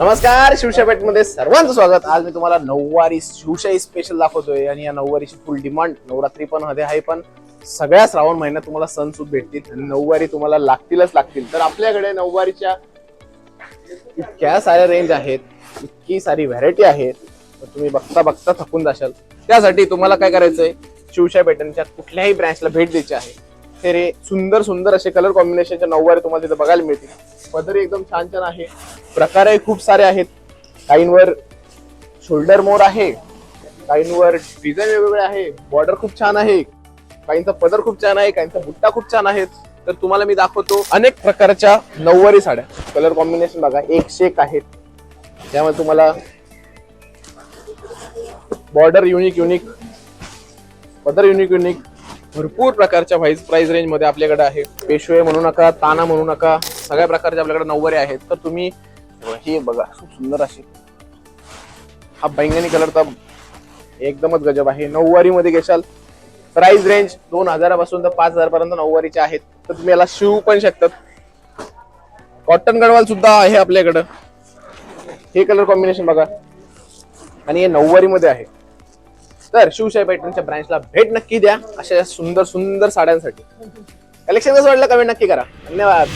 नमस्कार, शिवशाही पेठमध्ये सर्वांचं स्वागत. आज मी तुम्हाला नऊवारी शिवशाही स्पेशल दाखवतोय आणि या नऊवारीची फुल डिमांड नवरात्री पण मध्ये आहे, पण सगळ्या श्रावण महिन्यात तुम्हाला सण सुद्धा भेटतील आणि नऊवारी तुम्हाला लागतील. तर आपल्याकडे नऊवारीच्या इतक्या साऱ्या रेंज आहेत, इतकी सारी व्हरायटी आहेत, तर तुम्ही बघता बघता थकून जाशाल. त्यासाठी तुम्हाला काय करायचंय, शिवशाही पॅटर्नच्या कुठल्याही ब्रँचला भेट द्यायची आहे. हे रे सुंदर सुंदर असे कलर कॉम्बिनेशनच्या नऊवारी तुम्हाला तिथे बघायला मिळतील. पदरी एकदम छान छान आहे, प्रकारही खूप सारे आहेत. काहींवर शोल्डर मोर आहे, काहींवर डिझाईन वेगवेगळे आहे, बॉर्डर खूप छान आहे, काहींचा पदर खूप छान आहे, काहींचा बुट्टा खूप छान आहे. तर तुम्हाला मी दाखवतो अनेक प्रकारच्या नऊवारी साड्या. कलर कॉम्बिनेशन बघा, एकशे एक आहेत. त्यामुळे तुम्हाला बॉर्डर युनिक, पदर युनिक, भरपूर प्रकारच्या प्राइस रेंज मध्ये आपल्याकडे आहे. पेशवे म्हणू नका, ताना म्हणू नका, सगळ्या प्रकारच्या आपल्याकडे नऊवारी आहेत. तर तुम्ही हे बघा, खूप सुंदर अशी हा बैंगनी कलरचा एकदमच गजब आहे. नऊवारी मध्ये घेशाल, प्राइस रेंज 2000 पासून तर 5000 पर्यंत नऊवारीचे आहेत. तर तुम्ही याला शिवू पण शकतात. कॉटन गडवाल सुद्धा आहे आपल्याकडं. हे कलर कॉम्बिनेशन बघा आणि हे नऊवारी मध्ये आहे. तर शिवशाही पॅटर्नच्या ब्रँचला भेट नक्की द्या अशा सुंदर सुंदर साड्यांसाठी. कलेक्शन कसं वाटलं कमेंट नक्की करा. धन्यवाद.